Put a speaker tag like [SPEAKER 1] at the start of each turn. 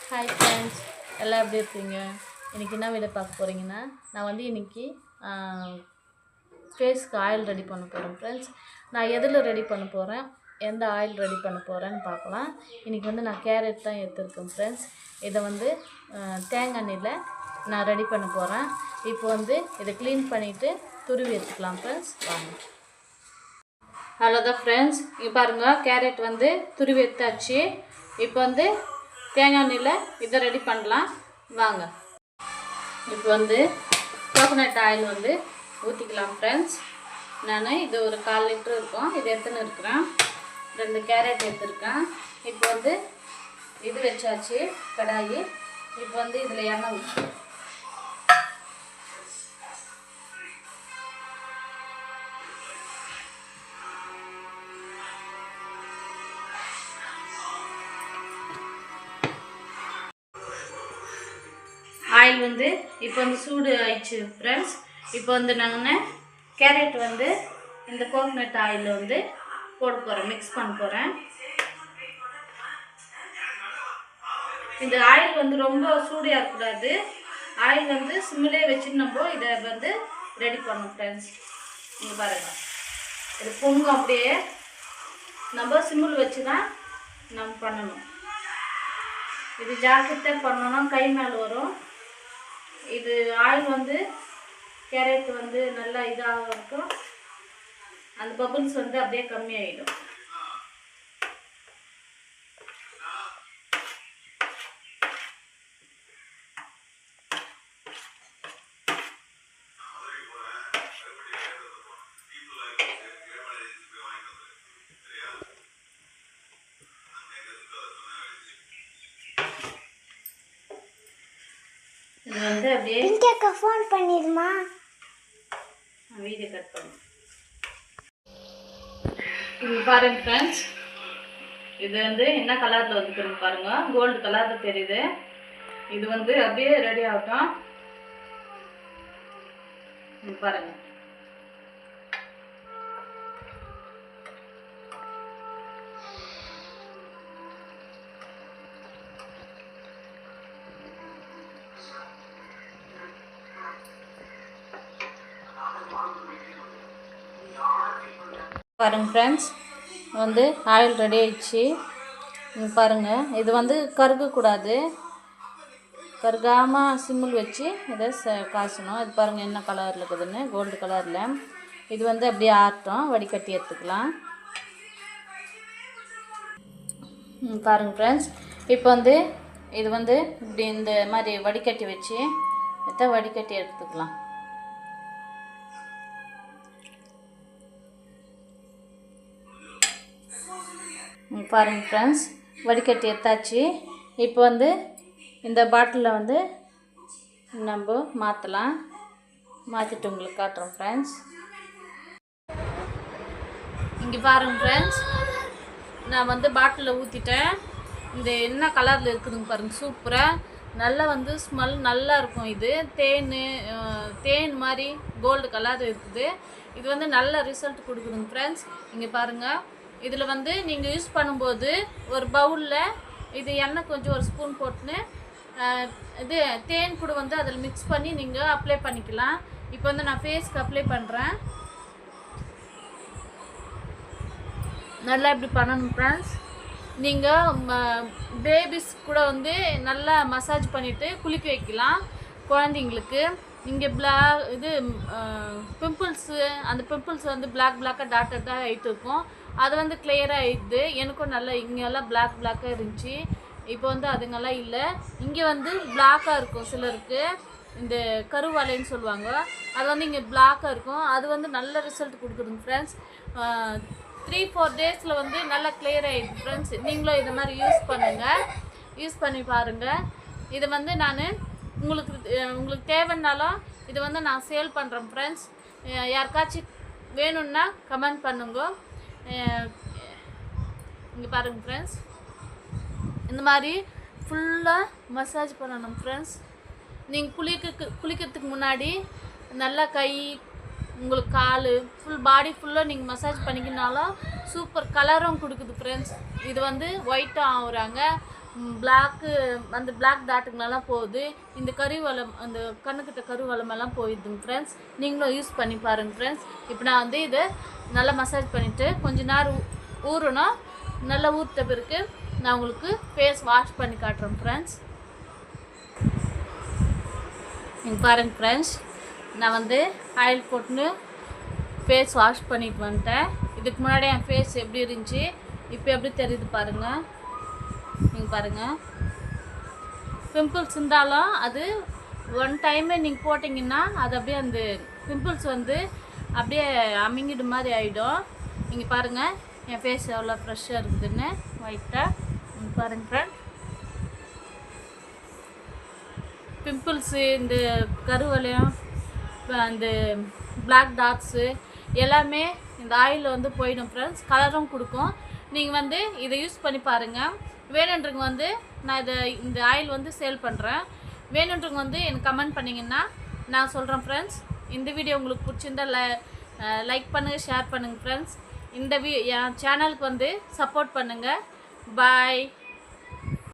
[SPEAKER 1] Hi friends, எல்லாம் எப்படி இருக்கீங்க? இன்றைக்கி என்ன வீடியோ பார்க்க போகிறீங்கன்னா, நான் வந்து இன்றைக்கி ஃபேஸ்க்கு ஆயில் ரெடி பண்ண போகிறேன் ஃப்ரெண்ட்ஸ். நான் எதில் ரெடி பண்ண போகிறேன், எந்த ஆயில் ரெடி பண்ண போகிறேன்னு பார்க்கலாம். இன்றைக்கி வந்து நான் கேரட் தான் எடுத்துருக்கேன் ஃப்ரெண்ட்ஸ். இதை வந்து தேங்காய் எண்ணெயில் நான் ரெடி பண்ண போகிறேன். இப்போ வந்து இதை க்ளீன் பண்ணிவிட்டு துருவி எடுத்துக்கலாம் ஃப்ரெண்ட்ஸ். வாங்க. அவ்வளோதான் ஃப்ரெண்ட்ஸ், இங்கே பாருங்கள், கேரட் வந்து துருவி எடுத்தாச்சு. இப்போ வந்து தேங்காய் எண்ணெயில் இதை ரெடி பண்ணலாம் வாங்க. இப்போ வந்து கோகோனட் ஆயில் வந்து ஊற்றிக்கலாம் ஃப்ரெண்ட்ஸ். நான் இது ஒரு 1/4 லிட்டர் இருக்கும், இது எடுத்துன்னு இருக்கிறேன். 2 கேரட் எடுத்துருக்கேன். இப்போ வந்து இது வச்சாச்சு கடாயி. இப்போ வந்து இதில் எண்ணெய் ஊற்றி ஆயில் வந்து இப்போ வந்து சூடு ஆயிடுச்சு ஃப்ரெண்ட்ஸ். இப்போ வந்து நான் கேரட் வந்து இந்த கோகோனட் ஆயிலில் வந்து போட போகிறேன், மிக்ஸ் பண்ண போகிறேன். இந்த ஆயில் வந்து ரொம்ப சூடாக இருக்கக்கூடாது. ஆயில் வந்து சிம்மிலே வச்சுட்டு நம்ம இதை வந்து ரெடி பண்ணணும் ஃப்ரெண்ட்ஸ். இங்கே பாருங்கள், இது பொங்கும், அப்படியே நம்ம சிம்மில் வச்சு தான் நம்ம பண்ணணும். இது ஜாக்கிரதையாக பண்ணோன்னா கை மேலே வரும். இது ஆயில் வந்து கேரட் வந்து நல்லா இதாக இருக்கும், அந்த பபிள்ஸ் வந்து அப்படியே கம்மியாகிடும். இது வந்து அப்படியே
[SPEAKER 2] பிங்கேக்க ஃபோன் பண்ணிடுமா,
[SPEAKER 1] வீடியோ கட் பண்ணும். இது பாருங்க ஃப்ரெண்ட்ஸ், இது வந்து என்ன கலரில் வந்துருக்கு பாருங்க, கோல்டு கலரில் தெரியுது. இது வந்து அப்படியே ரெடி ஆகட்டும். இது பாருங்க, பாருங்கள் ஃப்ரெண்ட்ஸ், வந்து ஆயில் ரெடி ஆயிடுச்சு. பாருங்கள், இது வந்து கருகக்கூடாது, கருகாமல் சிம்மில் வச்சு இதை காய்ச்சணும். இது பாருங்கள் என்ன கலரில் இருக்குதுன்னு, கோல்டு கலரில். இது வந்து அப்படியே ஆட்டும், வடிகட்டி எடுத்துக்கலாம். பாருங்கள் ஃப்ரெண்ட்ஸ், இப்போ வந்து இது வந்து இப்படி இந்த மாதிரி வடிகட்டி வச்சு இதை வடிகட்டி எடுத்துக்கலாம். பாருங்கள் ஃப்ரெண்ட்ஸ், வடிகட்டி எடுத்தாச்சு. இப்போ வந்து இந்த பாட்டிலில் வந்து நம்ம மாற்றலாம். மாற்றிட்டு உங்களுக்கு காட்டுறோம் ஃப்ரெண்ட்ஸ். இங்கே பாருங்கள் ஃப்ரெண்ட்ஸ், நான் வந்து பாட்டிலில் ஊற்றிட்டேன். இந்த என்ன கலரில் இருக்குதுங்க பாருங்கள், சூப்பராக நல்லா வந்து ஸ்மெல் நல்லா இருக்கும். இது தேன் மாதிரி கோல்டு கலர் இருக்குது. இது வந்து நல்ல ரிசல்ட் கொடுக்குதுங்க ஃப்ரெண்ட்ஸ். இங்கே பாருங்கள், இதில் வந்து நீங்கள் யூஸ் பண்ணும்போது ஒரு பவுலில் இது எண்ணெய் கொஞ்சம் ஒரு ஸ்பூன் போட்டுன்னு இது தேன் கூட வந்து அதில் மிக்ஸ் பண்ணி நீங்கள் அப்ளை பண்ணிக்கலாம். இப்போ வந்து நான் ஃபேஸ்க்கு அப்ளை பண்ணுறேன். நல்லா இப்படி பண்ணணும் ஃப்ரெண்ட்ஸ். நீங்கள் பேபிஸ் கூட வந்து நல்லா மசாஜ் பண்ணிவிட்டு குளிக்க வைக்கலாம் குழந்தைங்களுக்கு. இங்கே இது பிம்பிள்ஸு, அந்த பிம்பிள்ஸ் வந்து பிளாக்காக டாட்டாக ஆகிட்டு இருக்கும். அது வந்து கிளியராக ஆகிடுது. எனக்கும் நல்லா இங்கெல்லாம் பிளாக்காக இருந்துச்சு, இப்போ வந்து அதுங்கெல்லாம் இல்லை. இங்கே வந்து பிளாக்காக இருக்கும் சிலருக்கு, இந்த கருவாலைன்னு சொல்லுவாங்க, அது வந்து இங்கே பிளாக்காக இருக்கும். அது வந்து நல்ல ரிசல்ட் கொடுக்குதுங்க ஃப்ரெண்ட்ஸ். 3-4 டேஸில் வந்து நல்லா கிளியர் ஆகிடுது ஃப்ரெண்ட்ஸ். நீங்களும் இதை மாதிரி யூஸ் பண்ணுங்கள், யூஸ் பண்ணி பாருங்கள். இதை வந்து நான் உங்களுக்கு தேவைன்னாலும் இதை வந்து நான் சேல் பண்ணுறேன் ஃப்ரெண்ட்ஸ். யாருக்காச்சும் வேணும்னா கமெண்ட் பண்ணுங்க. இங்கே பாருங்கள் ஃப்ரெண்ட்ஸ், இந்த மாதிரி ஃபுல்லாக மசாஜ் பண்ணணும் ஃப்ரெண்ட்ஸ். நீங்கள் குளிக்கிறதுக்கு முன்னாடி நல்லா கை, உங்களுக்கு கால், ஃபுல் பாடி ஃபுல்லாக நீங்கள் மசாஜ் பண்ணிக்கினாலும் சூப்பர் கலரும் கொடுக்குது ஃப்ரெண்ட்ஸ். இது வந்து ஒயிட்டாக ஆகுறாங்க, பிளாக்கு அந்த பிளாக் டாட்டுங்களெல்லாம் போகுது. இந்த கருவலம் அந்த கண்ணுக்கிட்ட கருவலமெல்லாம் போயிடுதுங்க ஃப்ரெண்ட்ஸ். நீங்களும் யூஸ் பண்ணி பாருங்கள் ஃப்ரெண்ட்ஸ். இப்போ நான் வந்து இதை நல்லா மசாஜ் பண்ணிவிட்டு கொஞ்ச நேரம் ஊறணும். நல்லா ஊறிட்ட பிறகு நான் உங்களுக்கு ஃபேஸ் வாஷ் பண்ணி காட்டுறேன் ஃப்ரெண்ட்ஸ். நீங்கள் பாருங்கள் ஃப்ரெண்ட்ஸ், நான் வந்து ஆயில் போட்டுன்னு ஃபேஸ் வாஷ் பண்ணிட்டு வந்துட்டேன். இதுக்கு முன்னாடி என் ஃபேஸ் எப்படி இருந்துச்சு, இப்போ எப்படி தெரியுது பாருங்கள். நீங்கள் பாருங்கள், பிம்பிள்ஸ் இருந்தாலும் அது ஒன் டைமே நீங்கள் போட்டிங்கன்னா அது அப்படியே அந்த பிம்பிள்ஸ் வந்து அப்படியே அமிங்கிடு மாதிரி ஆகிடும். நீங்கள் பாருங்கள் என் ஃபேஸ் எவ்வளோ ஃப்ரெஷ்ஷாக இருக்குதுன்னு ஒயிட்டாக. நீங்கள் பாருங்கள் ஃப்ரெண்ட், பிம்பிள்ஸு இந்த கருவளையம் அந்த பிளாக் டாட்ஸு எல்லாமே இந்த ஆயிலில் வந்து போயிடும் ஃப்ரெண்ட்ஸ். கலரும் கொடுக்கும். நீங்கள் வந்து இதை யூஸ் பண்ணி பாருங்கள். வேணுன்றவங்க வந்து நான் இந்த ஆயில் வந்து சேல் பண்ணுறேன். வேணுன்றவங்க வந்து எனக்கு கமெண்ட் பண்ணிங்கன்னா நான் சொல்கிறேன் ஃப்ரெண்ட்ஸ். இந்த வீடியோ உங்களுக்கு பிடிச்சிருந்தா லைக் பண்ணுங்கள், ஷேர் பண்ணுங்கள் ஃப்ரெண்ட்ஸ். என் சேனலுக்கு வந்து சப்போர்ட் பண்ணுங்கள். பாய்.